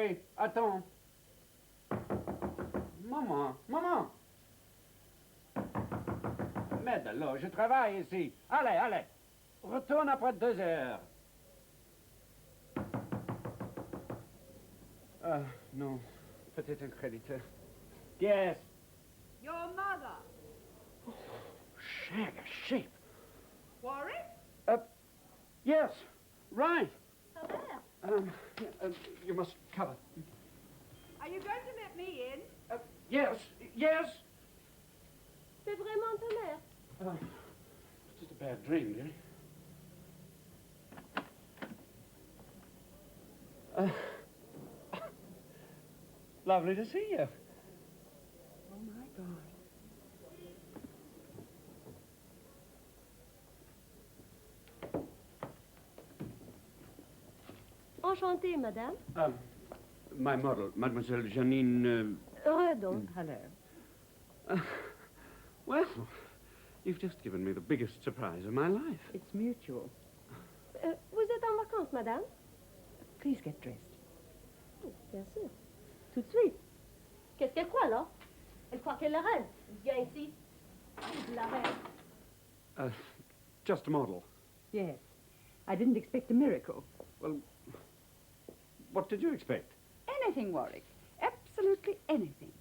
Hé, attends. Maman, maman. Merde, alors, je travaille ici. Allez, allez. Retourne après 2 heures. Ah, non. Peut-être un créditeur. Yes. Your mother. Oh, shag, a sheep. Warwick? Yes, right. Hello. You must cover. Are you going to let me in? Yes, yes. C'est vraiment ta mère? It's just a bad dream, dearie. Lovely to see you. Oh, my God. Enchantée, madame. My model, Mademoiselle Janine... Redon. Hello. Well, you've just given me the biggest surprise of my life. It's mutual. Vous êtes en vacances, madame? Please get dressed. Oh, bien sûr. Tout de suite. Qu'est-ce qu'elle croit, là? Elle croit qu'elle est la reine. Viens ici. La reine. Just a model. Yes. I didn't expect a miracle. Well, what did you expect? Anything, Warwick. Absolutely anything.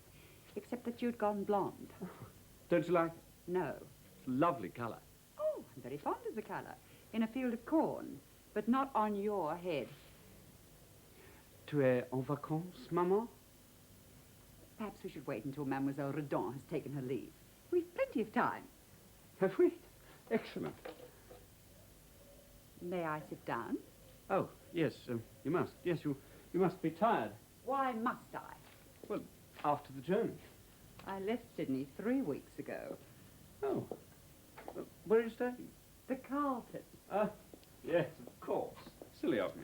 Except that you'd gone blonde. Don't you like it? No. It's a lovely colour. Oh, I'm very fond of the colour. In a field of corn. But not on your head. Tu es en vacances, maman? Perhaps we should wait until Mademoiselle Redon has taken her leave. We've plenty of time. Have we? Excellent. May I sit down? Oh, yes, you must. Yes, you must be tired. Why must I? Well, after the journey. I left Sydney 3 weeks ago. Oh. Where are you staying? The Carlton. Yes, of course. Silly of me.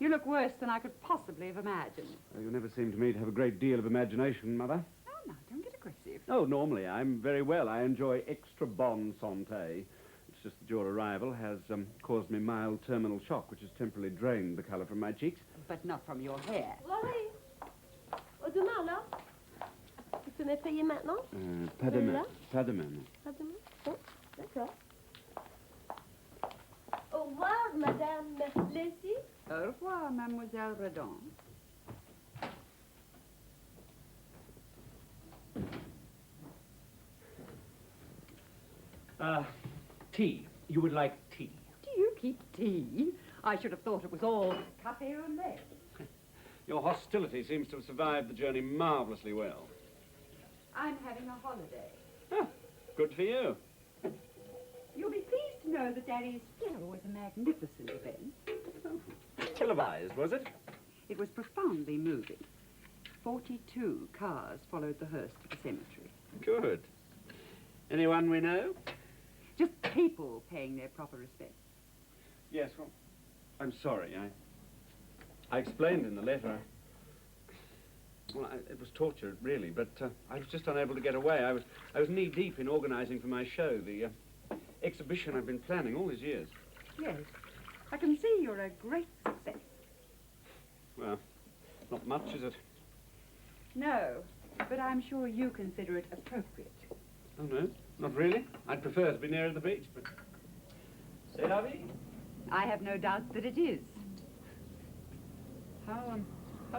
You look worse than I could possibly have imagined. You never seem to me to have a great deal of imagination, Mother. Oh, no, don't get aggressive. Oh, normally I'm very well. I enjoy extra bon santé. It's just that your arrival has caused me mild terminal shock, which has temporarily drained the colour from my cheeks. But not from your hair. Rory. Au demain, là. Vous tenez payer maintenant? Pas demain. Pas demain. Pas demain? Bon, d'accord. Au revoir, madame Lacy. Au revoir, Mademoiselle Redon. Tea. You would like tea. Do you keep tea? I should have thought it was all café au lait. Your hostility seems to have survived the journey marvellously well. I'm having a holiday. Ah, good for you. You'll be pleased to know that Daddy's funeral was a magnificent event. Televised, was it? It was profoundly moving. 42 cars followed the hearse to the cemetery. Good. Anyone we know? Just people paying their proper respects. Yes, well, I'm sorry. I explained in the letter. Well, it was torture, really, but I was just unable to get away. I was knee-deep in organising for my show, the exhibition I've been planning all these years. Yes, I can see you're a great success. Well, not much, is it? No, but I'm sure you consider it appropriate. Oh, no, not really. I'd prefer to be nearer the beach, but... C'est la vie. I have no doubt that it is. How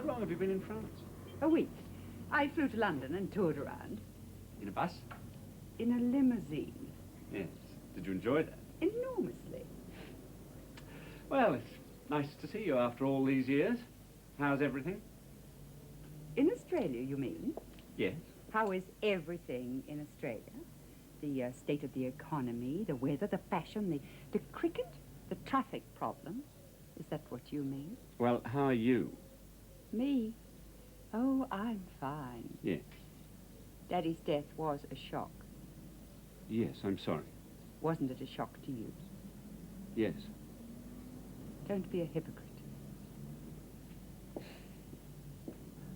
long have you been in France? A week. I flew to London and toured around. In a bus? In a limousine. Yes. Did you enjoy that? Enormously. Well, it's nice to see you after all these years. How's everything? In Australia, you mean? Yes. How is everything in Australia? The state of the economy, the weather, the fashion, the cricket, the traffic problems. Is that what you mean? Well, how are you? Me? Oh, I'm fine. Yes. Daddy's death was a shock. Yes, I'm sorry. Wasn't it a shock to you? Yes. Don't be a hypocrite.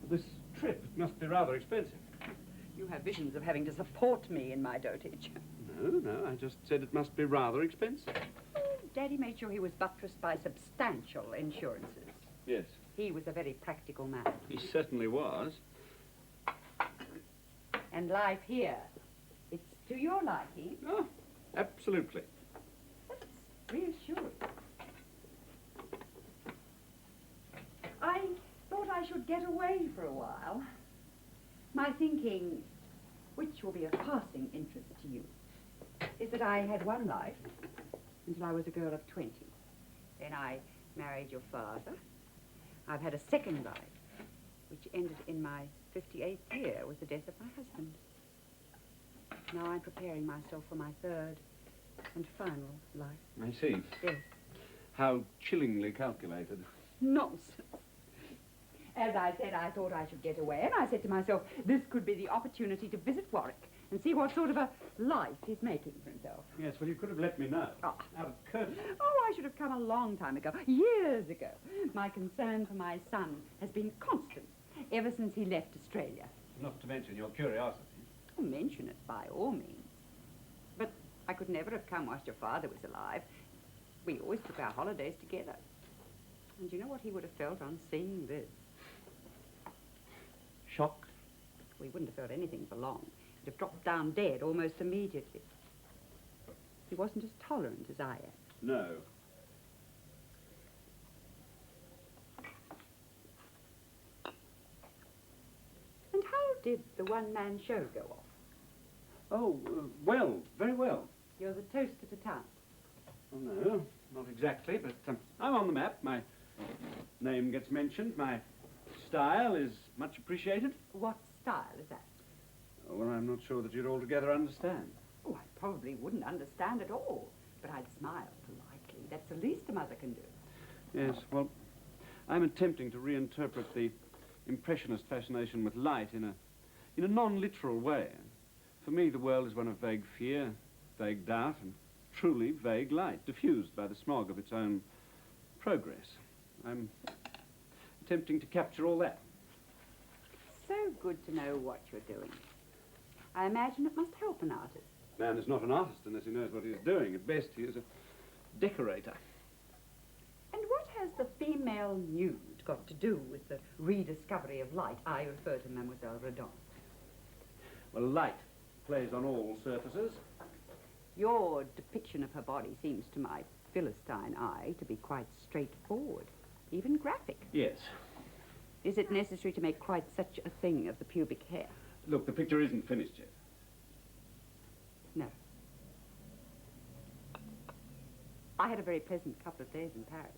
This trip must be rather expensive. You have visions of having to support me in my dotage. No, I just said it must be rather expensive. Oh, Daddy made sure he was buttressed by substantial insurances. Yes. He was a very practical man. He certainly was. And life here, it's to your liking. Oh, absolutely. That's reassuring. I thought I should get away for a while. My thinking, which will be of passing interest to you, is that I had one life until I was a girl of 20. Then I married your father. I've had a second life, which ended in my 58th year with the death of my husband. Now I'm preparing myself for my third and final life. I see. Yes. How chillingly calculated. Nonsense. As I said, I thought I should get away, and I said to myself, this could be the opportunity to visit Warwick and see what sort of a life he's making for himself. Yes, well, you could have let me know. Oh. Out of courtesy. Oh, I should have come a long time ago, years ago. My concern for my son has been constant ever since he left Australia. Not to mention your curiosity. Oh, mention it by all means. But I could never have come whilst your father was alive. We always took our holidays together. And you know what he would have felt on seeing this? Shocked? We wouldn't have felt anything for long. He'd have dropped down dead almost immediately. He wasn't as tolerant as I am. No. And how did the one-man show go off? Oh, well, very well. You're the toast of the town. Oh, no, not exactly, but I'm on the map. My name gets mentioned. My style is much appreciated. What style is that? Oh, well, I'm not sure that you'd altogether understand. Oh, I probably wouldn't understand at all, but I'd smile politely. That's the least a mother can do. Yes, well, I'm attempting to reinterpret the Impressionist fascination with light in a non-literal way. For me, the world is one of vague fear, vague doubt, and truly vague light, diffused by the smog of its own progress. I'm attempting to capture all that. So good to know what you're doing. I imagine it must help an artist. Man is not an artist unless he knows what he's doing. At best, he is a decorator. And what has the female nude got to do with the rediscovery of light? I refer to Mademoiselle Redon. Well, light plays on all surfaces. Your depiction of her body seems to my Philistine eye to be quite straightforward, even graphic. Yes. Is it necessary to make quite such a thing of the pubic hair? Look, the picture isn't finished yet. No. I had a very pleasant couple of days in Paris.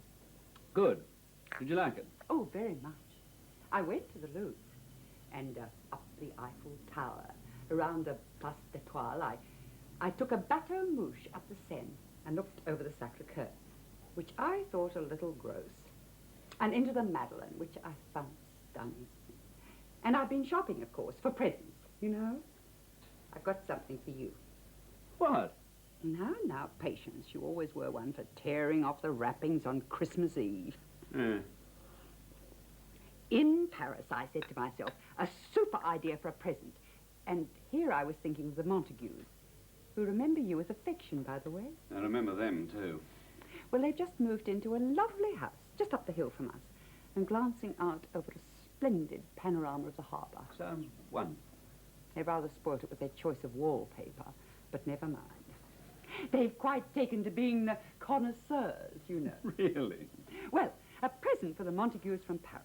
Good. Did you like it? Oh, very much. I went to the Louvre and up the Eiffel Tower, around the Place d'Etoile. I took a bateau mouche up the Seine and looked over the Sacré-Cœur, which I thought a little gross, and into the Madeleine, which I found stunning. And I've been shopping, of course, for presents, you know. I've got something for you. What? Now, Patience, you always were one for tearing off the wrappings on Christmas Eve. In Paris, I said to myself, a super idea for a present. And here I was thinking of the Montagues, who remember you with affection, by the way. I remember them, too. Well, they've just moved into a lovely house, just up the hill from us, and glancing out over a splendid panorama of the harbour. Sounds wonderful. They've rather spoilt it with their choice of wallpaper, but never mind. They've quite taken to being the connoisseurs, you know. Really? Well, a present for the Montagues from Paris.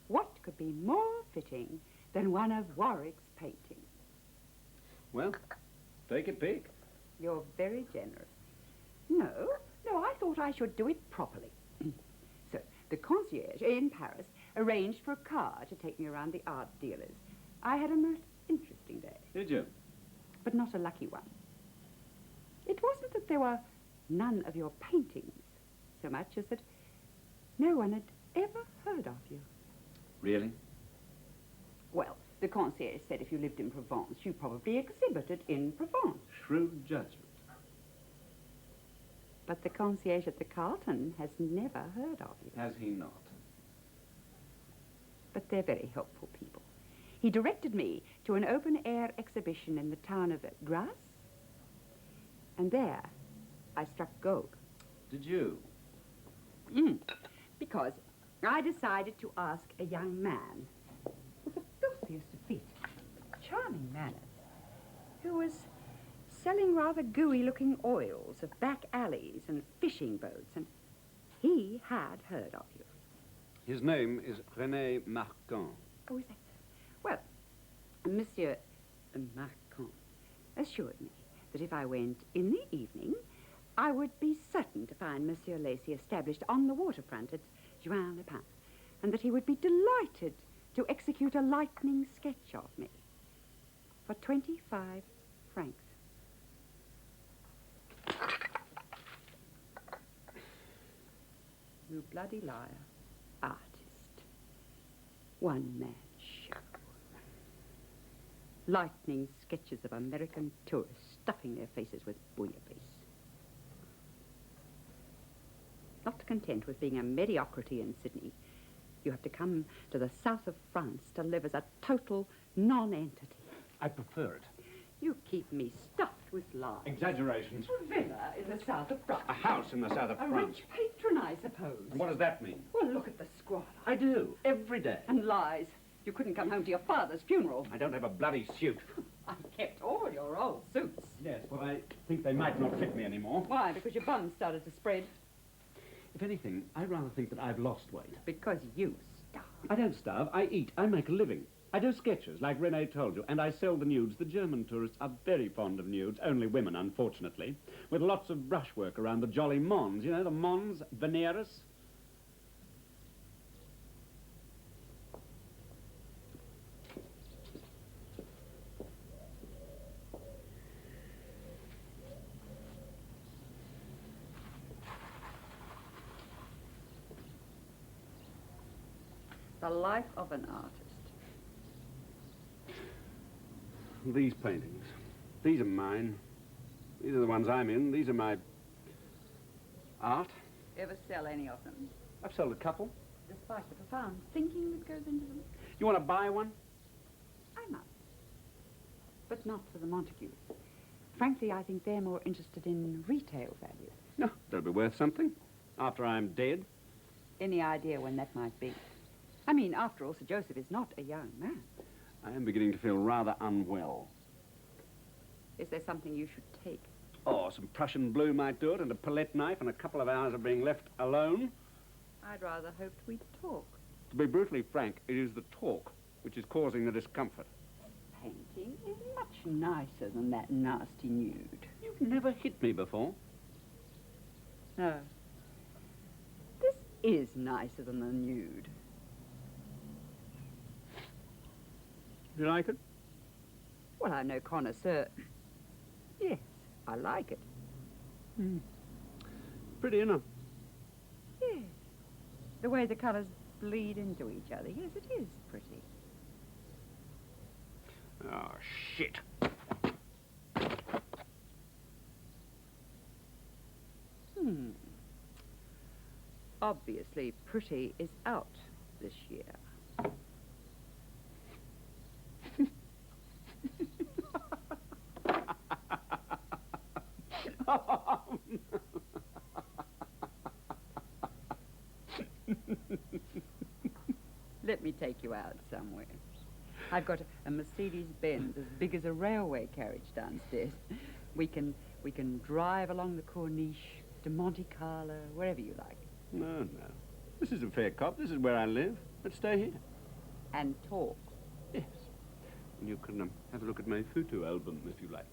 What could be more fitting than one of Warwick's paintings? Well, take a peek. You're very generous. No, I thought I should do it properly. So, the concierge in Paris arranged for a car to take me around the art dealers. I had a most interesting day. Did you? But not a lucky one. It wasn't that there were none of your paintings, so much as that no one had ever heard of you. Really? Well, the concierge said if you lived in Provence, you probably exhibited in Provence. Shrewd judgment. But the concierge at the Carlton has never heard of you. Has he not? But they're very helpful people. He directed me to an open-air exhibition in the town of Grasse, and there I struck gold. Did you? Because I decided to ask a young man with the filthiest of feet, charming manners, who was selling rather gooey-looking oils of back alleys and fishing boats, and he had heard of you. His name is René Marquand. Oh, is that so? Well, Monsieur Marquand assured me that if I went in the evening, I would be certain to find Monsieur Lacey established on the waterfront at Juin-le-Pin, and that he would be delighted to execute a lightning sketch of me for 25 francs. You bloody liar. Artist. One-man show. Lightning sketches of American tourists stuffing their faces with bouillabaisse. Not content with being a mediocrity in Sydney, you have to come to the south of France to live as a total non-entity. I prefer it. You keep me stuffed with lies. Exaggerations. A villa in the south of France. A house in the south of A France. rich patron, I suppose. And what does that mean? Well, look at the squalor. I do, every day. And lies. You couldn't come home to your father's funeral. I don't have a bloody suit. I kept all your old suits. Yes, well, I think they might not fit me anymore. Why? Because your bum started to spread? If anything, I rather think that I've lost weight. Because you starve. I don't starve. I eat. I make a living. I do sketches, like René told you, and I sell the nudes. The German tourists are very fond of nudes, only women, unfortunately, with lots of brushwork around the jolly Mons. You know, the Mons Veneris? The life of an artist. These paintings. These are mine. These are the ones I'm in. These are my art. Ever sell any of them? I've sold a couple. Despite the profound thinking that goes into them? You want to buy one? I might. But not for the Montagues. Frankly, I think they're more interested in retail value. No, they'll be worth something. After I'm dead. Any idea when that might be? I mean, after all, Sir Joseph is not a young man. I am beginning to feel rather unwell. Is there something you should take? Oh, some Prussian blue might do it, and a palette knife, and a couple of hours of being left alone. I'd rather hoped we'd talk. To be brutally frank, it is the talk which is causing the discomfort. Painting is much nicer than that nasty nude. You've never hit me before. No. This is nicer than the nude. You like it? Well, I'm no connoisseur. Yes, I like it. Pretty enough. Yes. The way the colours bleed into each other. Yes, it is pretty. Oh, shit. Obviously, pretty is out this year. Let me take you out somewhere. I've got a Mercedes-Benz as big as a railway carriage downstairs. We can drive along the Corniche to Monte Carlo, wherever you like. No, no. This is a fair cop. This is where I live. Let's stay here. And talk. Yes. And you can have a look at my photo album, if you like.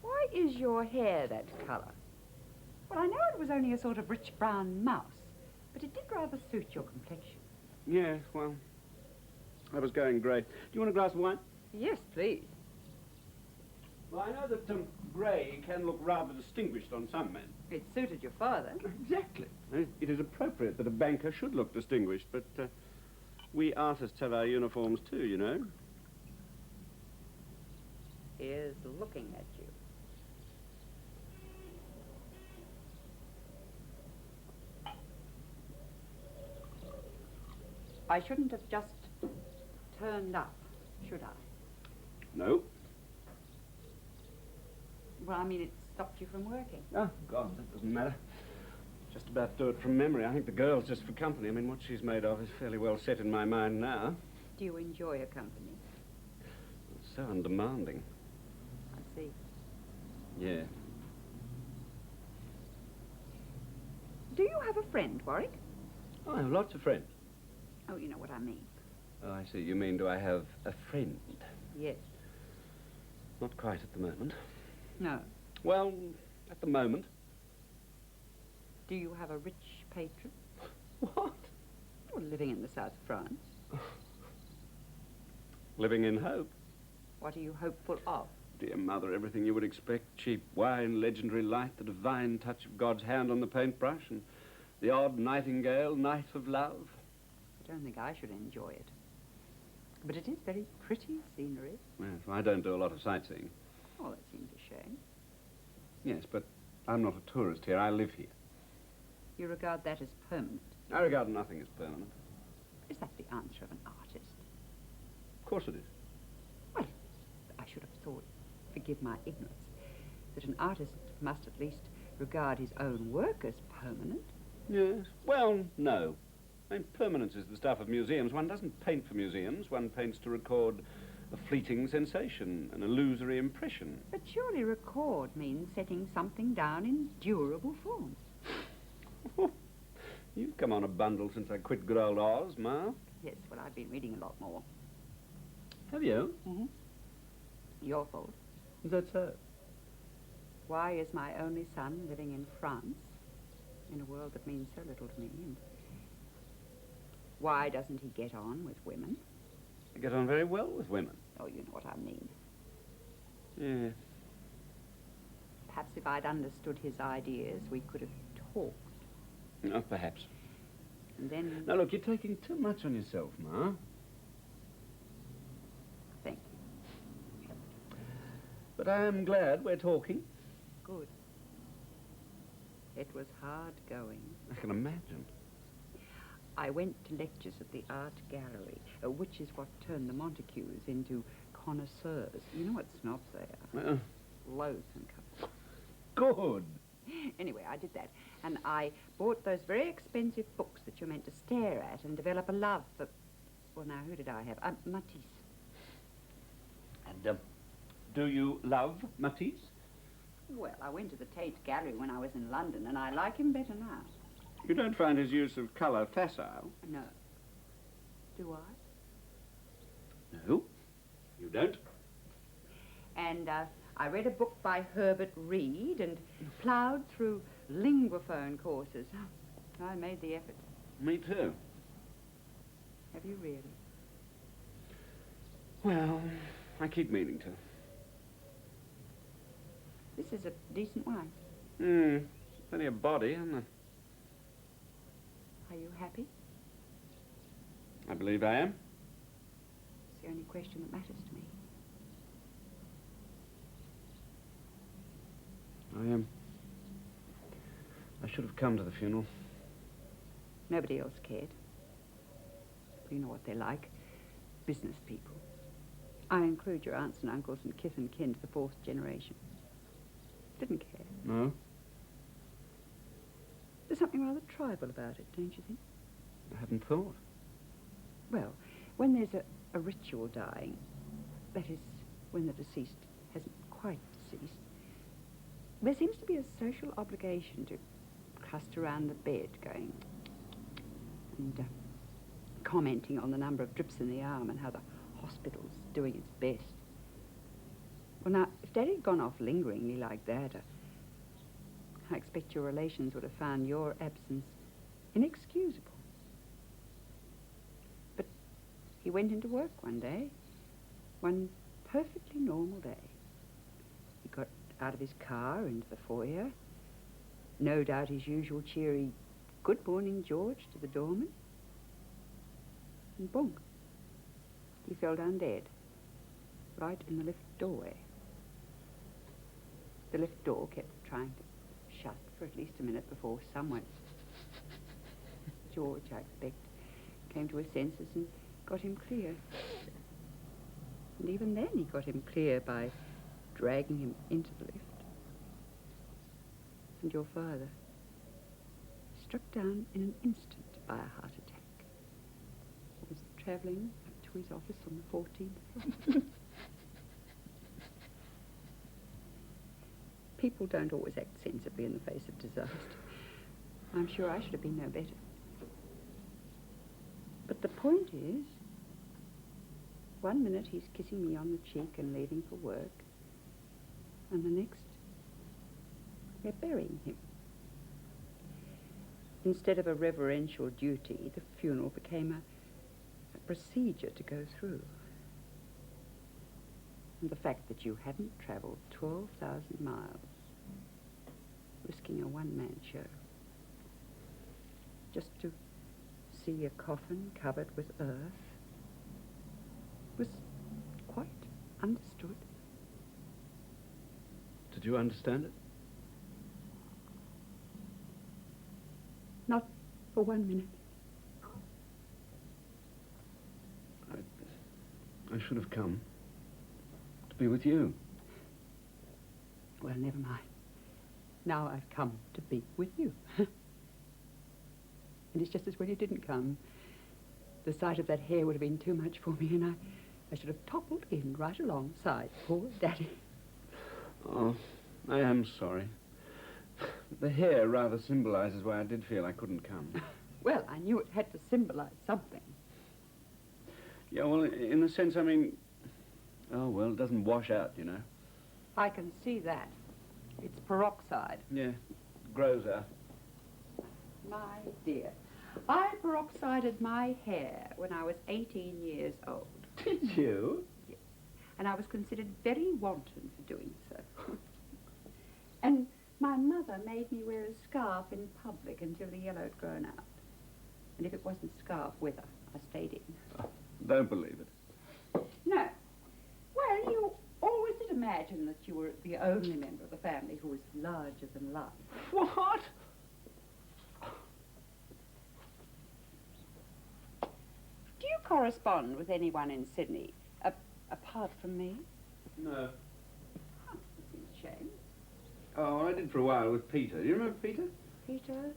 Why is your hair that colour? Well, I know it was only a sort of rich brown mouse, but it did rather suit your complexion. Yes, well, I was going grey. Do you want a glass of wine? Yes, please. Well, I know that grey can look rather distinguished on some men. It suited your father. Exactly. It is appropriate that a banker should look distinguished, but we artists have our uniforms too, you know. Here's looking at you. I shouldn't have just turned up, should I? No. Well, I mean, it stopped you from working. Oh, God, that doesn't matter. just about do it from memory. I think the girl's just for company. I mean, what she's made of is fairly well set in my mind now. Do you enjoy her company? It's so undemanding. I see. Yeah. Do you have a friend, Warwick? Oh, I have lots of friends. Oh, you know what I mean. Oh, I see. You mean, do I have a friend? Yes. Not quite at the moment. No. Well, at the moment. Do you have a rich patron? What? Well, living in the south of France. Living in hope. What are you hopeful of? Dear mother, everything you would expect. Cheap wine, legendary light, the divine touch of God's hand on the paintbrush, and the odd nightingale, night of love. I don't think I should enjoy it. But it is very pretty scenery. Yes, well, I don't do a lot of sightseeing. Oh, that seems a shame. Yes, but I'm not a tourist here. I live here. You regard that as permanent. I regard nothing as permanent. Is that the answer of an artist? Of course it is. Well, I should have thought, forgive my ignorance, that an artist must at least regard his own work as permanent. Yes. Well, no. I mean, permanence is the stuff of museums. One doesn't paint for museums. One paints to record a fleeting sensation, an illusory impression. But surely record means setting something down in durable form. You've come on a bundle since I quit good old Oz, Ma. Yes, well, I've been reading a lot more. Have you? Mm-hmm. Your fault. Is that so? Why is my only son living in France, in a world that means so little to me? And why doesn't he get on with women? I get on very well with women. Oh, you know what I mean. Yeah. Perhaps if I'd understood his ideas, we could have talked. Oh, perhaps. And then... Now, look, you're taking too much on yourself, Ma. Thank you. But I am glad we're talking. Good. It was hard going. I can imagine. I went to lectures at the art gallery, which is what turned the Montagues into connoisseurs. You know what snobs they are. Loathsome couple. Good. Anyway, I did that. And I bought those very expensive books that you're meant to stare at and develop a love for... Well, now, who did I have? Matisse. And, do you love Matisse? Well, I went to the Tate Gallery when I was in London, and I like him better now. You don't find his use of colour facile? No. Do I? No, you don't. And I read a book by Herbert Reed and ploughed through linguaphone courses. I made the effort. Me too. Have you really? Well, I keep meaning to. This is a decent wife. Plenty of body, isn't there? Are you happy? I believe I am. It's the only question that matters to me. I am. I should have come to the funeral. Nobody else cared. You know what they're like. Business people. I include your aunts and uncles and kith and kin to the fourth generation. Didn't care. No? There's something rather tribal about it, don't you think? I haven't thought. Well, when there's a ritual dying, that is, when the deceased hasn't quite deceased, there seems to be a social obligation to cluster around the bed going and commenting on the number of drips in the arm and how the hospital's doing its best. Well, now, if Daddy had gone off lingeringly like that, I expect your relations would have found your absence inexcusable. But he went into work one day, one perfectly normal day. He got out of his car into the foyer, no doubt his usual cheery, "Good morning, George," to the doorman, and boom, he fell down dead, right in the lift doorway. The lift door kept trying to shut for at least a minute before someone, George, I expect, came to his senses and got him clear. And even then he got him clear by dragging him into the lift. And your father struck down in an instant by a heart attack. I was travelling to his office on the 14th. People don't always act sensibly in the face of disaster. I'm sure I should have been no better. But the point is, one minute he's kissing me on the cheek and leaving for work, and the next, we're burying him. Instead of a reverential duty, the funeral became a procedure to go through. And the fact that you hadn't travelled 12,000 miles, risking a one-man show, just to see a coffin covered with earth, was quite understood. Did you understand it? Not for 1 minute. I should have come to be with you. Well, never mind. Now I've come to be with you. And it's just as well you didn't come. The sight of that hair would have been too much for me, and I should have toppled in right alongside poor Daddy. Oh, I am sorry. The hair rather symbolizes why I did feel I couldn't come. Well, I knew it had to symbolize something. Yeah, well, in the sense, I mean, oh, well, it doesn't wash out, you know. I can see that. It's peroxide. Yeah, it grows out. My dear, I peroxided my hair when I was 18 years old. Did you? Yes. And I was considered very wanton for doing so. And my mother made me wear a scarf in public until the yellow had grown out. And if it wasn't scarf weather, I stayed in. Oh, don't believe it. No. Well, you always did imagine that you were the only member of the family who was larger than life. What? Do you correspond with anyone in Sydney, apart from me? No. Oh, that seems a shame. Oh, I did for a while with Peter. You remember Peter? Peter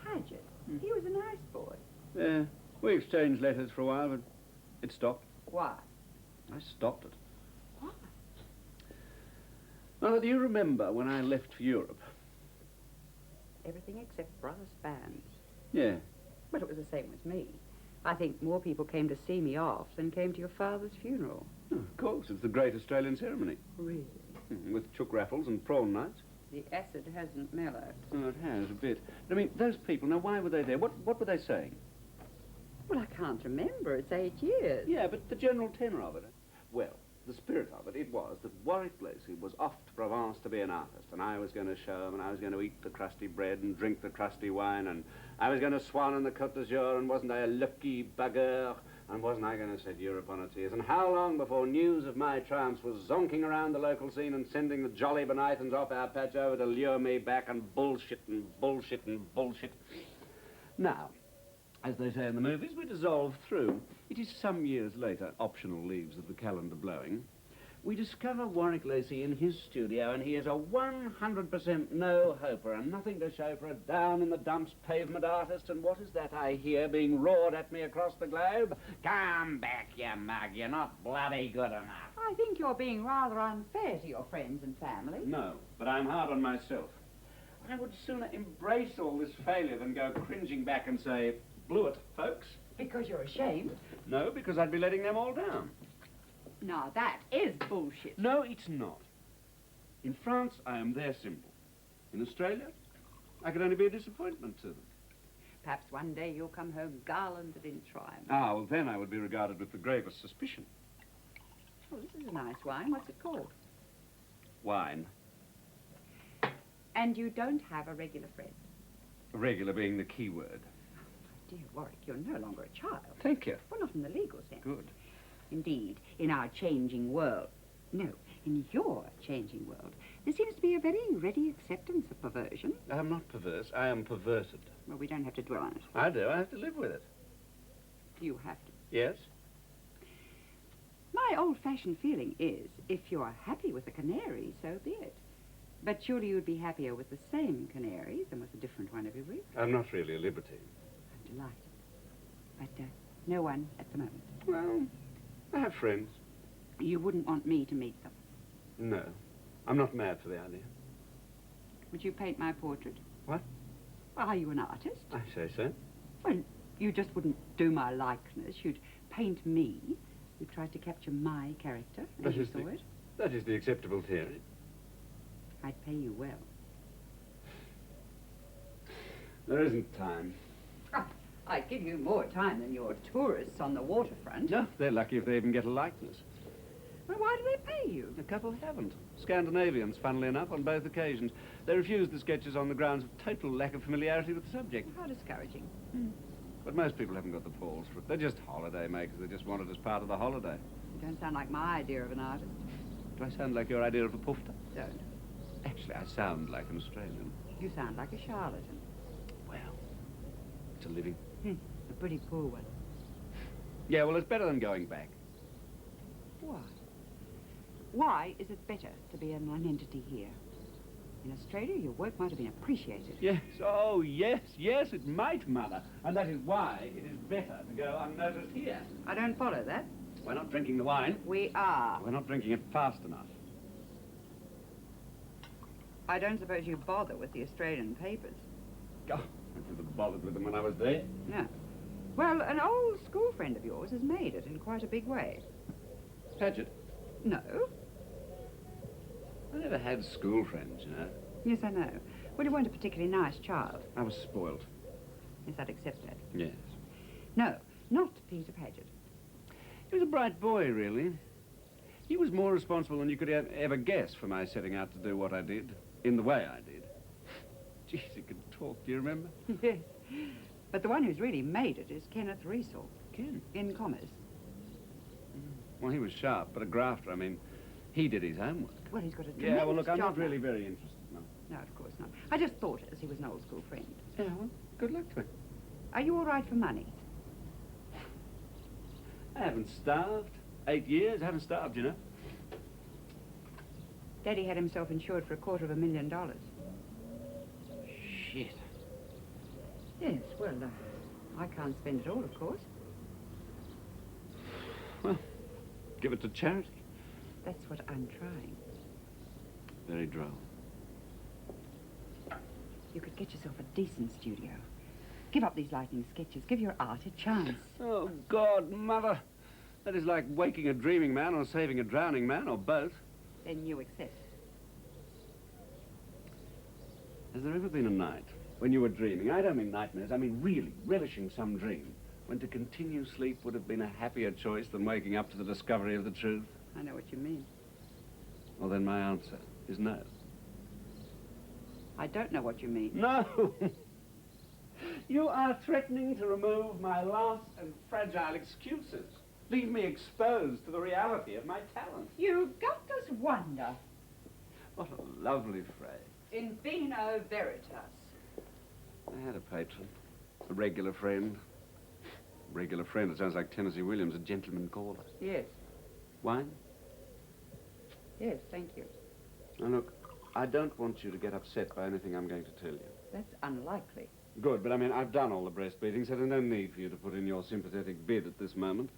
Paget. He was a nice boy. Yeah. We exchanged letters for a while, but it stopped. Why? I stopped it. Why? Now, do you remember when I left for Europe? Everything except brass bands. Yeah. But it was the same with me. I think more people came to see me off than came to your father's funeral. Oh, of course, it's the great Australian ceremony. Really? With chook raffles and prawn nights. The acid hasn't mellowed. Oh, it has, a bit. But, I mean, those people, now, why were they there? What were they saying? Well, I can't remember. It's 8 years. Yeah, but the general tenor of it. Well, the spirit of it was that Warwick Lacey was off to Provence to be an artist, and I was going to show him, and I was going to eat the crusty bread and drink the crusty wine, and I was going to swan on the Côte d'Azur, and wasn't I a lucky bugger? And wasn't I going to set Europe on its ears? And how long before news of my triumphs was zonking around the local scene and sending the jolly Benitans off our patch over to lure me back and bullshit and bullshit and bullshit? Now, as they say in the movies, we dissolve through. It is some years later, optional leaves of the calendar blowing, we discover Warwick Lacey in his studio, and he is a 100% no-hoper and nothing to show for a down-in-the-dumps pavement artist. And what is that I hear being roared at me across the globe? Come back, you mug, you're not bloody good enough. I think you're being rather unfair to your friends and family. No, but I'm hard on myself. I would sooner embrace all this failure than go cringing back and say, blew it, folks. Because you're ashamed? No, because I'd be letting them all down. Now, that is bullshit. No, it's not. In France, I am their symbol. In Australia, I could only be a disappointment to them. Perhaps one day you'll come home garlanded in triumph. Ah, well, then I would be regarded with the gravest suspicion. Oh, this is a nice wine. What's it called? Wine. And you don't have a regular friend? Regular being the key word. Dear Warwick, you're no longer a child. Thank you. Well, not in the legal sense. Good. Indeed, in our changing world. No, in your changing world, there seems to be a very ready acceptance of perversion. I'm not perverse. I am perverted. Well, we don't have to dwell on it. I do. I have to live with it. You have to. Yes? My old-fashioned feeling is, if you're happy with a canary, so be it. But surely you'd be happier with the same canary than with a different one every week. I'm not really a libertine. I'm delighted. But no one at the moment. Well, I have friends. You wouldn't want me to meet them. No. I'm not mad for the idea. Would you paint my portrait? What? Are you an artist? I say so. Well, you just wouldn't do my likeness. You'd paint me. You'd try to capture my character as you saw it. That is the acceptable theory. I'd pay you well. There isn't time. Oh, I'd give you more time than your tourists on the waterfront. No, they're lucky if they even get a likeness. Well, why do they pay you? A couple haven't. Scandinavians, funnily enough, on both occasions. They refused the sketches on the grounds of total lack of familiarity with the subject. How discouraging. But most people haven't got the balls for it. They're just holiday makers. They just want it as part of the holiday. You don't sound like my idea of an artist. Do I sound like your idea of a pufter? Don't. Actually, I sound like an Australian. You sound like a charlatan. Well, it's a living. A pretty poor one. Yeah, well, it's better than going back. Why? Why is it better to be a nonentity here? In Australia, your work might have been appreciated. Yes, oh, yes, it might, Mother. And that is why it is better to go unnoticed here. I don't follow that. We're not drinking the wine. We are. We're not drinking it fast enough. I don't suppose you bother with the Australian papers. Oh, I never bothered with them when I was there. No. Well, an old school friend of yours has made it in quite a big way. Paget? No. I never had school friends, you know. Yes, I know. Well, you weren't a particularly nice child. I was spoilt. Yes, I'd accept that. Yes. No, not Peter Paget. He was a bright boy, really. He was more responsible than you could ever guess for my setting out to do what I did, in the way I did. Jeez, he could talk, do you remember? Yes. But the one who's really made it is Kenneth Riesel. Ken? In commerce. Well, he was sharp, but a grafter. I mean, he did his homework. Well, he's got a tremendous Yeah, well, look, I'm job not really now. very interested, no. No, of course not. I just thought as he was an old school friend. Yeah, well, good luck to him. Are you all right for money? I haven't starved. 8 years, I haven't starved, you know. Daddy had himself insured for $250,000. Shit. Yes, well, I can't spend it all, of course. Well, give it to charity. That's what I'm trying. Very droll. You could get yourself a decent studio. Give up these lightning sketches. Give your art a chance. Oh, God, Mother. That is like waking a dreaming man or saving a drowning man, or both. Then you accept. Has there ever been a night when you were dreaming? I don't mean nightmares, I mean really relishing some dream, when to continue sleep would have been a happier choice than waking up to the discovery of the truth? I know what you mean. Well, then my answer is no. I don't know what you mean. No! You are threatening to remove my last and fragile excuses. Leave me exposed to the reality of my talent. You got this wonder. What a lovely phrase. In vino veritas. I had a patron, a regular friend. Regular friend, it sounds like Tennessee Williams, a gentleman caller. Yes. Wine? Yes, thank you. Now look, I don't want you to get upset by anything I'm going to tell you. That's unlikely. Good, but I mean, I've done all the breastfeeding, so there's no need for you to put in your sympathetic bid at this moment.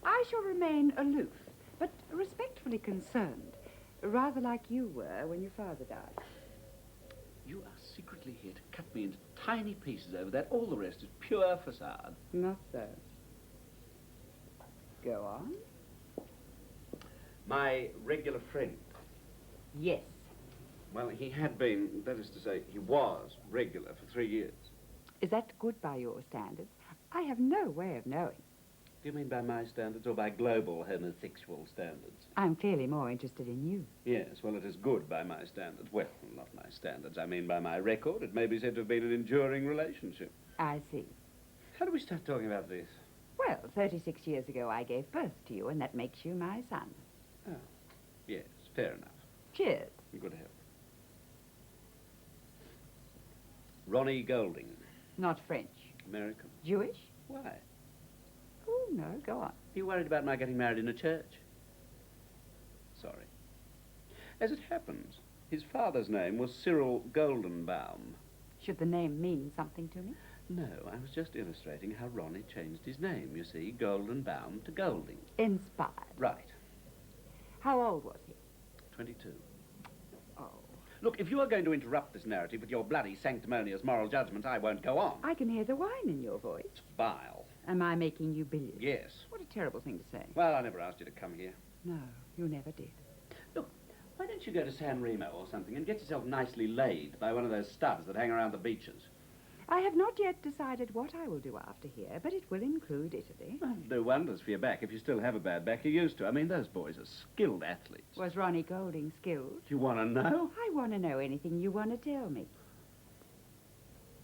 I shall remain aloof, but respectfully concerned, rather like you were when your father died. You are secretly here to cut me into tiny pieces over that. All the rest is pure facade. Not so. Go on. My regular friend. Yes. Well, he had been, that is to say, he was regular for 3 years. Is that good by your standards? I have no way of knowing. Do you mean by my standards or by global homosexual standards? I'm clearly more interested in you. Yes, well, it is good by my standards. Well, not my standards. I mean by my record. It may be said to have been an enduring relationship. I see. How do we start talking about this? Well, 36 years ago I gave birth to you, and that makes you my son. Oh, yes, fair enough. Cheers. Good health. Ronnie Golding. Not French. American. Jewish? Why? Oh, no, go on. Are you worried about my getting married in a church? Sorry. As it happens, His father's name was Cyril Goldenbaum. Should the name mean something to me? No, I was just illustrating how Ronnie changed his name, you see, Goldenbaum to Golding. Inspired. Right, How old was he? 22. Oh. Look, if you are going to interrupt this narrative with your bloody sanctimonious moral judgments, I won't go on. I can hear the wine in your voice. It's vile. Am I making you bilious? Yes. What a terrible thing to say. Well, I never asked you to come here. No, you never did. Look, why don't you go to San Remo or something and get yourself nicely laid by one of those stubs that hang around the beaches? I have not yet decided what I will do after here, but it will include Italy. Well, it'll do wonders for your back if you still have a bad back. You used to. I mean, those boys are skilled athletes. Was Ronnie Golding skilled? Do you want to know? I want to know anything you want to tell me.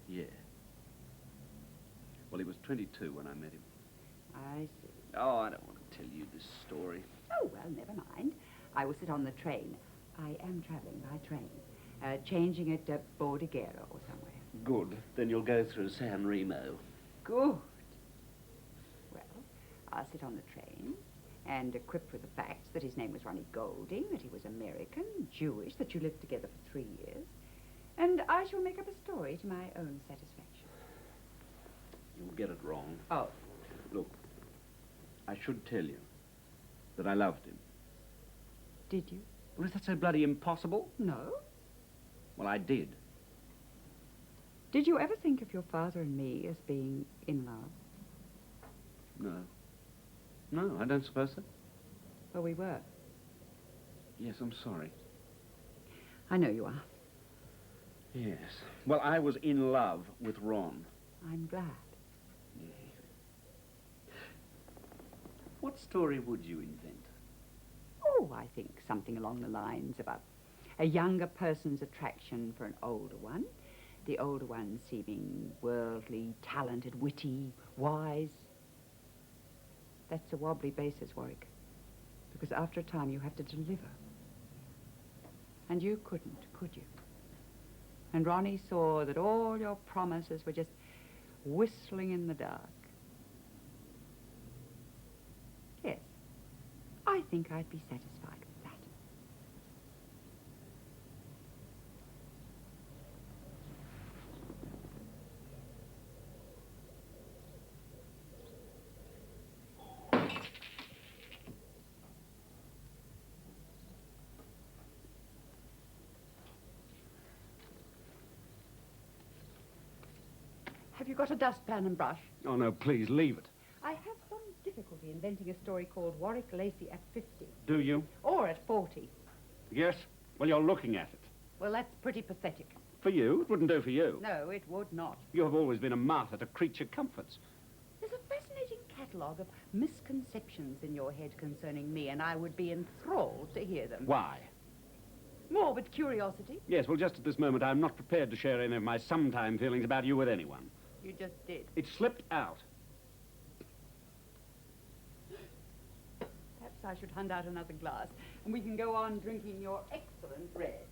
Yeah. Well, he was 22 when I met him. I see. Oh, I don't want to tell you this story. Oh, well, never mind. I will sit on the train. I am travelling by train. Changing at Bordighero or somewhere. Good. Then you'll go through San Remo. Good. Well, I'll sit on the train and equipped with the facts that his name was Ronnie Golding, that he was American, Jewish, that you lived together for 3 years. And I shall make up a story to my own satisfaction. You'll get it wrong. Oh. Look, I should tell you that I loved him. Did you? Well, is that so bloody impossible? No. Well, I did. Did you ever think of your father and me as being in love? No. No, I don't suppose so. Well, we were. Yes, I'm sorry. I know you are. Yes. Well, I was in love with Ron. I'm glad. What story would you invent? Oh, I think something along the lines about a younger person's attraction for an older one. The older one seeming worldly, talented, witty, wise. That's a wobbly basis, Warwick. Because after a time you have to deliver. And you couldn't, could you? And Ronnie saw that all your promises were just whistling in the dark. Yes, I think I'd be satisfied with that. Have you got a dustpan and brush? Oh, no, please, leave it. I have some difficulty inventing a story called Warwick Lacey at 50. Do you? Or at 40. Yes? Well, you're looking at it. Well, that's pretty pathetic. For you? It wouldn't do for you. No, it would not. You have always been a martyr to creature comforts. There's a fascinating catalogue of misconceptions in your head concerning me, and I would be enthralled to hear them. Why? Morbid curiosity. Yes, well, just at this moment, I'm not prepared to share any of my sometime feelings about you with anyone. You just did. It slipped out. Perhaps I should hand out another glass, and we can go on drinking your excellent red.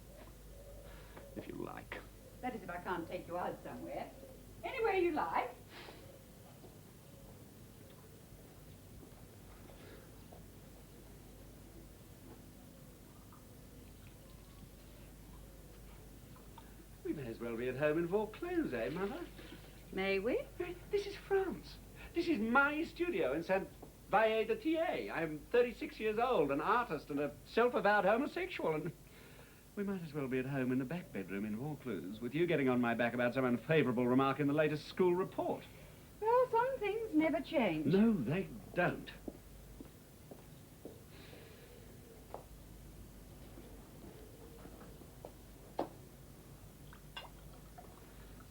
If you like. That is if I can't take you out somewhere. Anywhere you like. We may as well be at home in Vaucluse, eh, Mother? May we? This is France. This is my studio in Saint Valle de Thiers. I'm 36 years old, an artist and a self-avowed homosexual, and we might as well be at home in the back bedroom in Vaucluse, with you getting on my back about some unfavourable remark in the latest school report. Well, some things never change. No, they don't.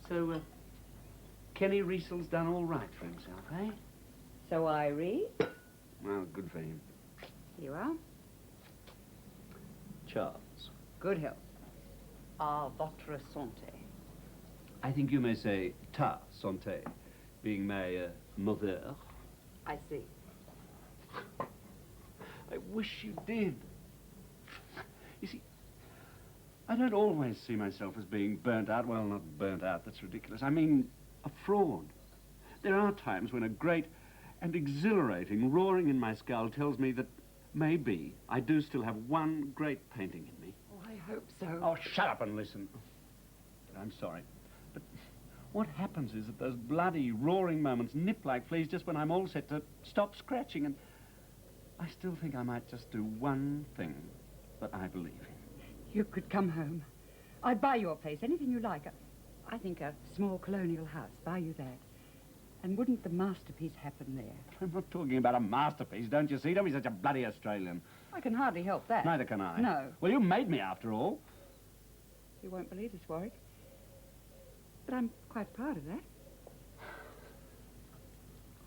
So, Kenny Riesel's done all right for himself, eh? So I read. Well, good for him. You are. Charles. Good health. À votre santé. I think you may say ta santé, being my mother. I see. I wish you did. You see, I don't always see myself as being burnt out. Well, not burnt out, that's ridiculous. I mean, a fraud. There are times when a great and exhilarating roaring in my skull tells me that maybe I do still have one great painting in me. Oh, I hope so. Oh, shut up and listen. I'm sorry. But what happens is that those bloody, roaring moments nip like fleas just when I'm all set to stop scratching, and I still think I might just do one thing that I believe in. You could come home. I'd buy your place, anything you like. I think a small colonial house, buy you that. And wouldn't the masterpiece happen there? I'm not talking about a masterpiece, don't you see? Don't be such a bloody Australian. I can hardly help that. Neither can I. No. Well, you made me, after all. You won't believe this, Warwick. But I'm quite proud of that.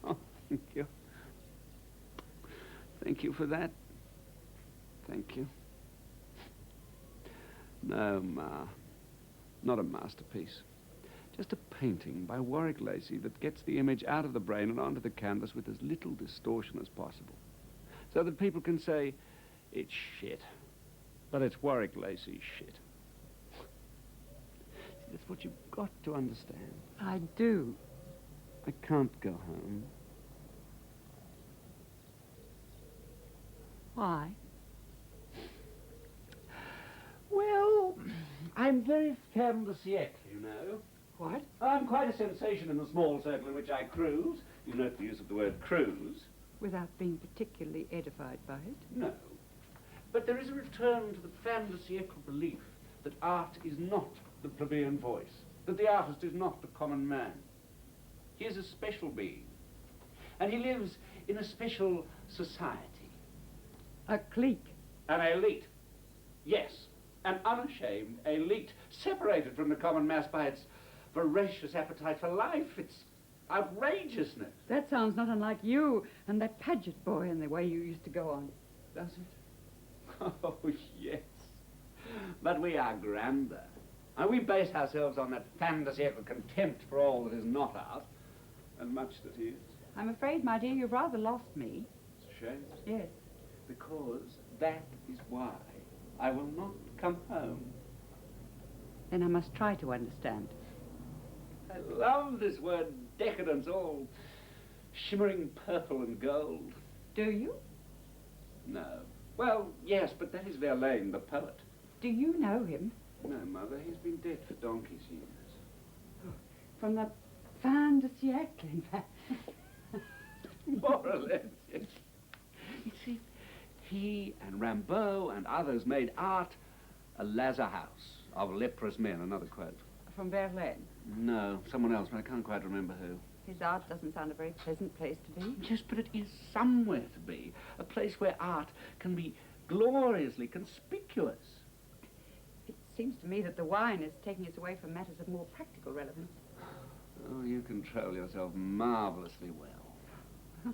Oh, thank you. Thank you for that. Thank you. No, Ma. Not a masterpiece. Just a painting by Warwick Lacey that gets the image out of the brain and onto the canvas with as little distortion as possible. So that people can say, it's shit. But it's Warwick Lacey shit. See, that's what you've got to understand. I do. I can't go home. Why? Well, I'm very femme de siècle, you know. What? I'm quite a sensation in the small circle in which I cruise. You note the use of the word cruise. Without being particularly edified by it? No. But there is a return to the femme de siècle belief that art is not the plebeian voice, that the artist is not the common man. He is a special being, and he lives in a special society. A clique. An elite. Yes, an unashamed elite, separated from the common mass by its voracious appetite for life, its outrageousness. That sounds not unlike you and that Paget boy and the way you used to go on. Does it? Oh, yes. But we are grander. And we base ourselves on that femme de siècle contempt for all that is not art, and much that is. I'm afraid, my dear, you've rather lost me. It's a shame. Yes. Because that is why I will not come home. Then I must try to understand. I love this word decadence, all shimmering purple and gold. Do you? No. Well, yes, but that is Verlaine, the poet. Do you know him? No, Mother, he's been dead for donkey's years. From the fin de siècle, in fact. More or less, yes. You see, he and Rimbaud and others made art a lazar house of leprous men, another quote. From Verlaine. No, someone else, but I can't quite remember who. His art doesn't sound a very pleasant place to be. Yes, but it is somewhere to be. A place where art can be gloriously conspicuous. It seems to me that the wine is taking us away from matters of more practical relevance. Oh, you control yourself marvelously well.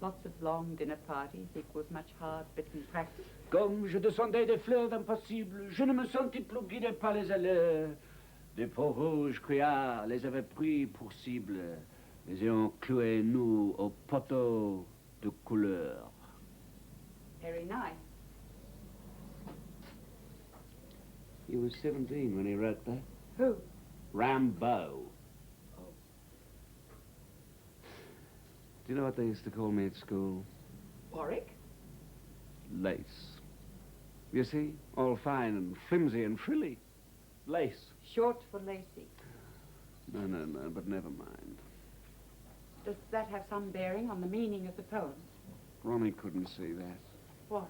Lots of long dinner parties equals much hard-bitten practice. Comme je descendais des fleuves impossibles, je ne me sentis plus guidé par les allures. Des peaux rouges criards les avaient pris pour cible, les ayant cloués, nous, au poteau de couleur. Very nice. He was 17 when he wrote that. Who? Rimbaud. Do you know what they used to call me at school? Warwick? Lace. You see, all fine and flimsy and frilly. Lace. Short for Lacey. No, but never mind. Does that have some bearing on the meaning of the poem? Ronnie couldn't see that. What?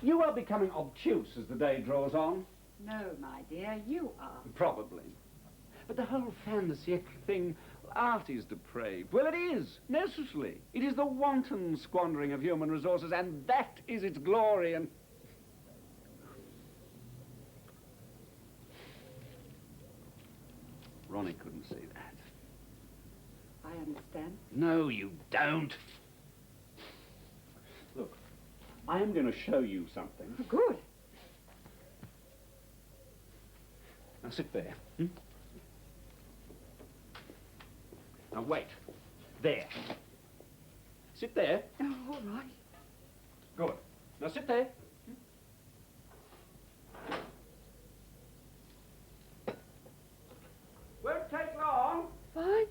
You are becoming obtuse as the day draws on. No, my dear, you are. Probably. But the whole fin de siècle thing, art is depraved. Well, it is, necessarily. It is the wanton squandering of human resources, and that is its glory, and... Ronnie couldn't see that. I understand. No, you don't. Look, I am going to show you something. Oh, good. Now sit there. Now wait. There. Sit there. Oh, all right. Good. Now sit there. Won't take long. Fine.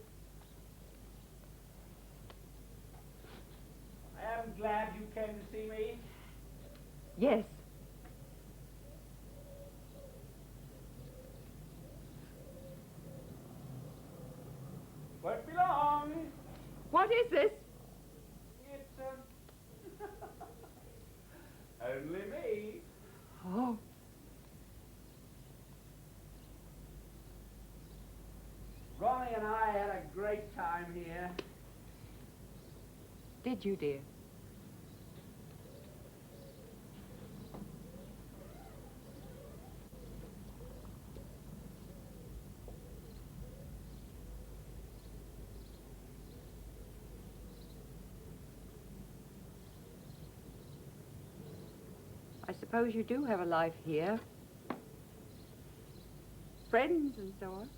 I am glad you came to see me. Yes. Only me. Oh. Ronnie and I had a great time here. Did you, dear? I suppose you do have a life here. Friends and so on.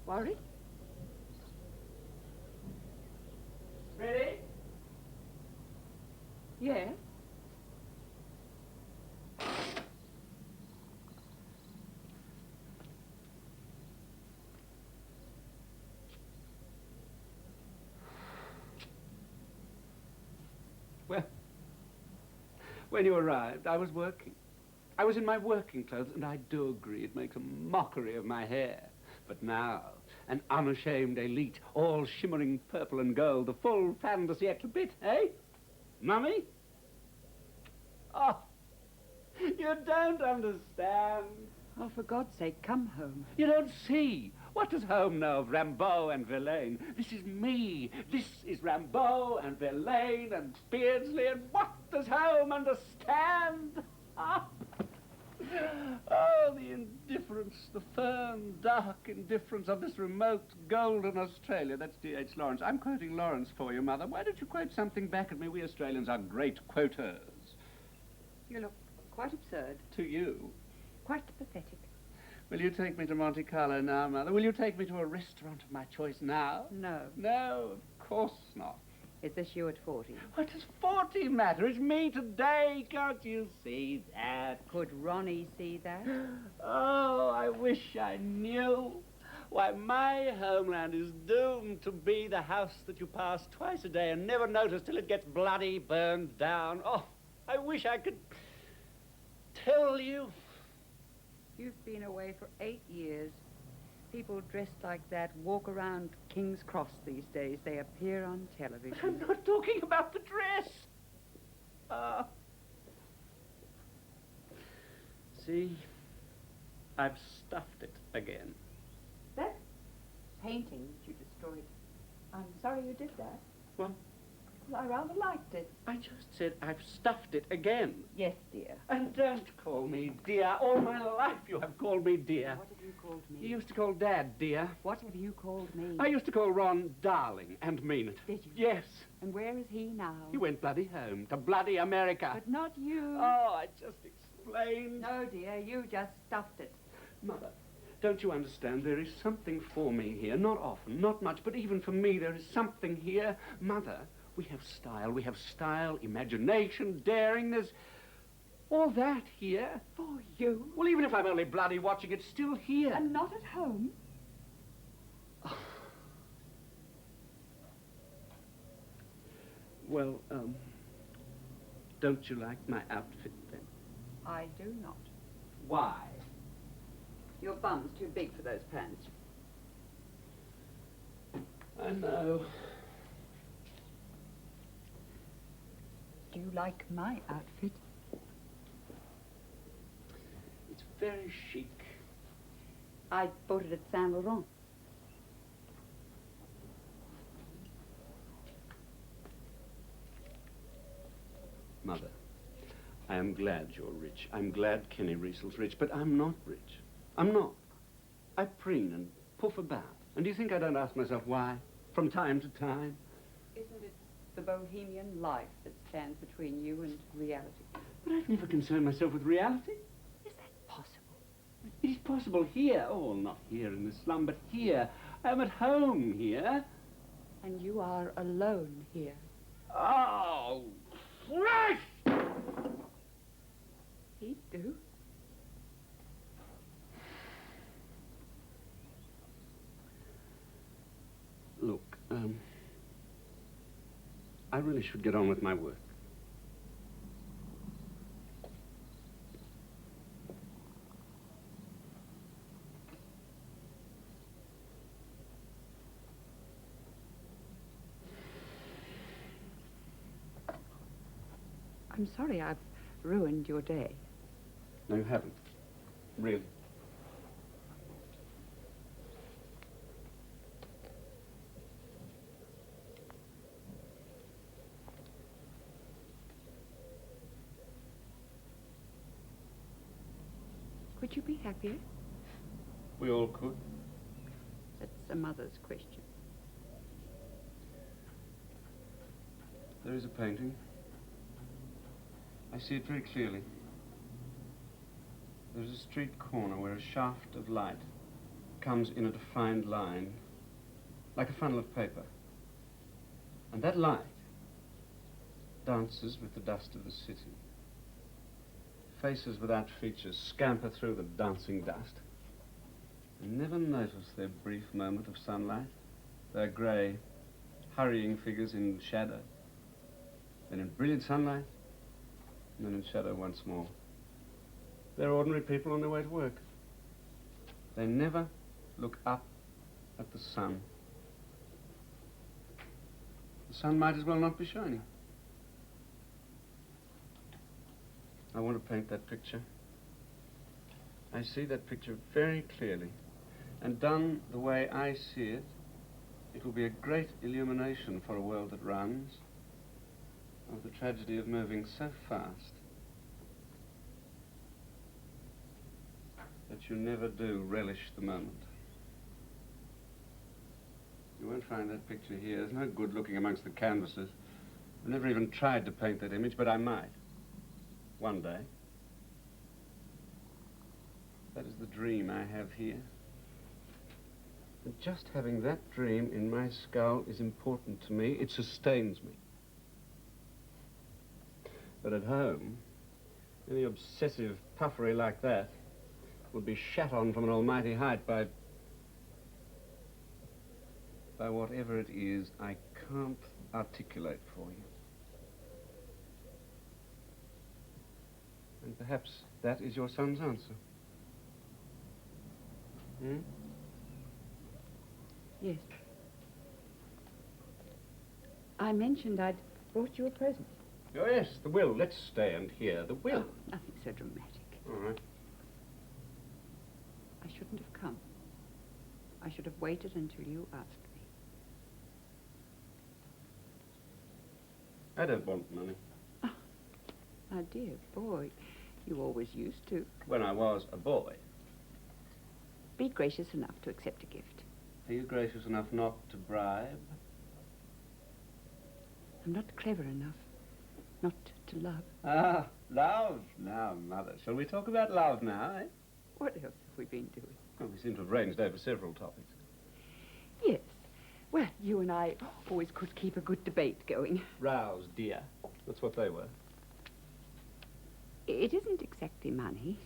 Worry? Ready? Yeah. Well, when you arrived, I was working. I was in my working clothes, and I do agree it makes a mockery of my hair. But now, an unashamed elite, all shimmering purple and gold, the full fin de siècle bit, eh? Mummy? Oh, you don't understand. Oh, for God's sake, come home. You don't see. What does home know of Rimbaud and Verlaine? This is me. This is Rimbaud and Verlaine and Beardsley, and what does home understand? Ah. Oh, the indifference, the firm, dark indifference of this remote, golden Australia. That's D.H. Lawrence. I'm quoting Lawrence for you, Mother. Why don't you quote something back at me? We Australians are great quoters. You look quite absurd. To you. Quite pathetic. Will you take me to Monte Carlo now, Mother? Will you take me to a restaurant of my choice now? No. No, of course not. Is this you at 40? What does 40 matter? It's me today. Can't you see that? Could Ronnie see that? Oh, I wish I knew. Why, my homeland is doomed to be the house that you pass twice a day and never notice till it gets bloody burned down. Oh, I wish I could tell you. You've been away for 8 years. People dressed like that walk around King's Cross these days. They appear on television. I'm not talking about the dress. See, I've stuffed it again. That painting that you destroyed, I'm sorry you did that. What? Well, I rather liked it. I just said I've stuffed it again. Yes, dear. And don't call me dear. All my life you have called me dear. What have you called me? You used to call Dad dear. What have you called me? I used to call Ron darling and mean it. Did you? Yes. And where is he now? He went bloody home to bloody America. But not you. Oh, I just explained. No, dear, you just stuffed it. Mother, don't you understand? There is something for me here. Not often, not much, but even for me there is something here. Mother, we have style, imagination, daring. There's all that here. For you? Well, even if I'm only bloody watching, it's still here. And not at home? Well, don't you like my outfit then? I do not. Why? Your bum's too big for those pants. I know. Do you like my outfit? It's very chic. I bought it at Saint Laurent. Mother, I am glad you're rich. I'm glad Kenny Riesel's rich, but I'm not rich. I'm not. I preen and puff about. And do you think I don't ask myself why? From time to time? Isn't it the bohemian life that stands between you and reality? But I've never concerned myself with reality. Is that possible? It is possible here. Oh, well, not here in the slum, but here. I'm at home here. And you are alone here. Oh, Christ! He'd do. Look, I really should get on with my work. I'm sorry I've ruined your day. No, you haven't. Really. Could you be happier? We all could. That's a mother's question. There is a painting. I see it very clearly. There's a street corner where a shaft of light comes in a defined line, like a funnel of paper. And that light dances with the dust of the city. Faces without features scamper through the dancing dust and never notice their brief moment of sunlight, their grey, hurrying figures in shadow, then in brilliant sunlight, and then in shadow once more. They're ordinary people on their way to work. They never look up at the sun. The sun might as well not be shining. I want to paint that picture. I see that picture very clearly. And done the way I see it, it will be a great illumination for a world that runs, of the tragedy of moving so fast that you never do relish the moment. You won't find that picture here. There's no good looking amongst the canvases. I've never even tried to paint that image, but I might. One day. That is the dream I have here. And just having that dream in my skull is important to me. It sustains me. But at home, any obsessive puffery like that would be shat on from an almighty height by whatever it is I can't articulate for you. And perhaps that is your son's answer. Hmm? Yes. I mentioned I'd brought you a present. Oh, yes, the will. Let's stay and hear the will. Oh, nothing so dramatic. All right. I shouldn't have come. I should have waited until you asked me. I don't want money. Oh, my dear boy, you always used to. When I was a boy. Be gracious enough to accept a gift. Are you gracious enough not to bribe? I'm not clever enough not to love. Ah, love. Now, Mother, shall we talk about love now, eh? What else have we been doing? Well, we seem to have ranged over several topics. Yes. Well, you and I always could keep a good debate going. Rows, dear. That's what they were. It isn't exactly money.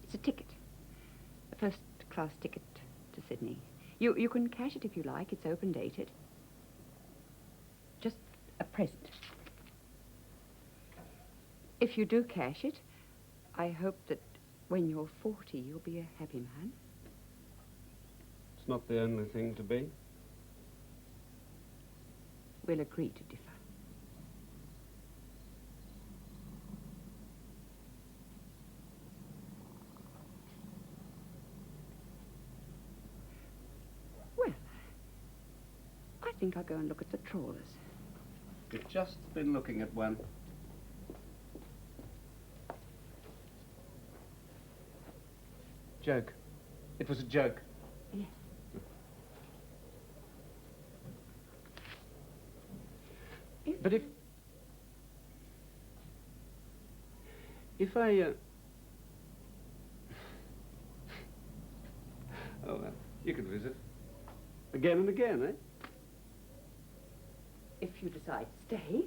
It's a ticket. A first-class ticket to Sydney. You can cash it if you like. It's open-dated. Just a present. If you do cash it, I hope that when you're 40, you'll be a happy man. It's not the only thing to be. We'll agree to differ. Well, I think I'll go and look at the trawlers. You've just been looking at one. Joke. It was a joke. Yes. But if I, oh, well, you could visit. Again and again, eh? If you decide to stay,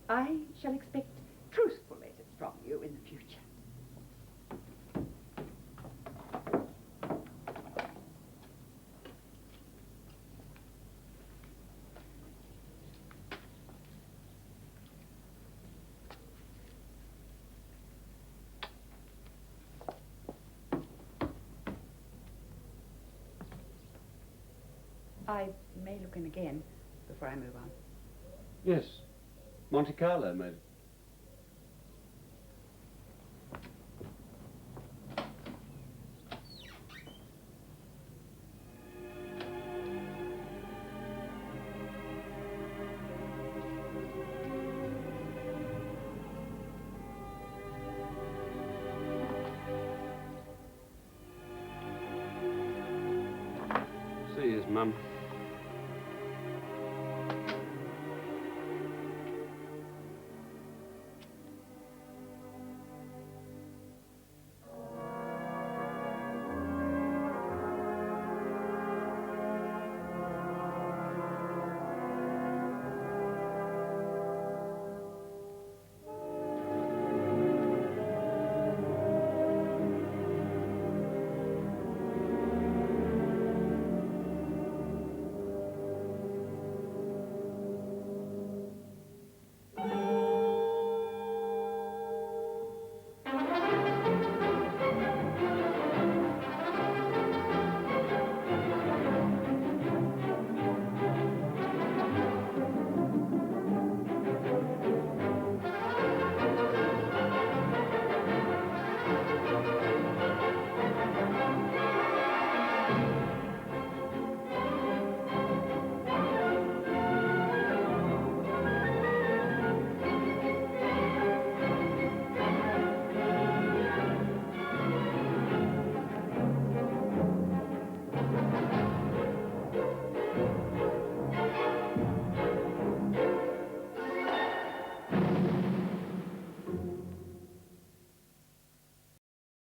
I shall expect truthful letters from you in the future. I may look in again before I move on. Yes. Monte Carlo, maybe. Mum.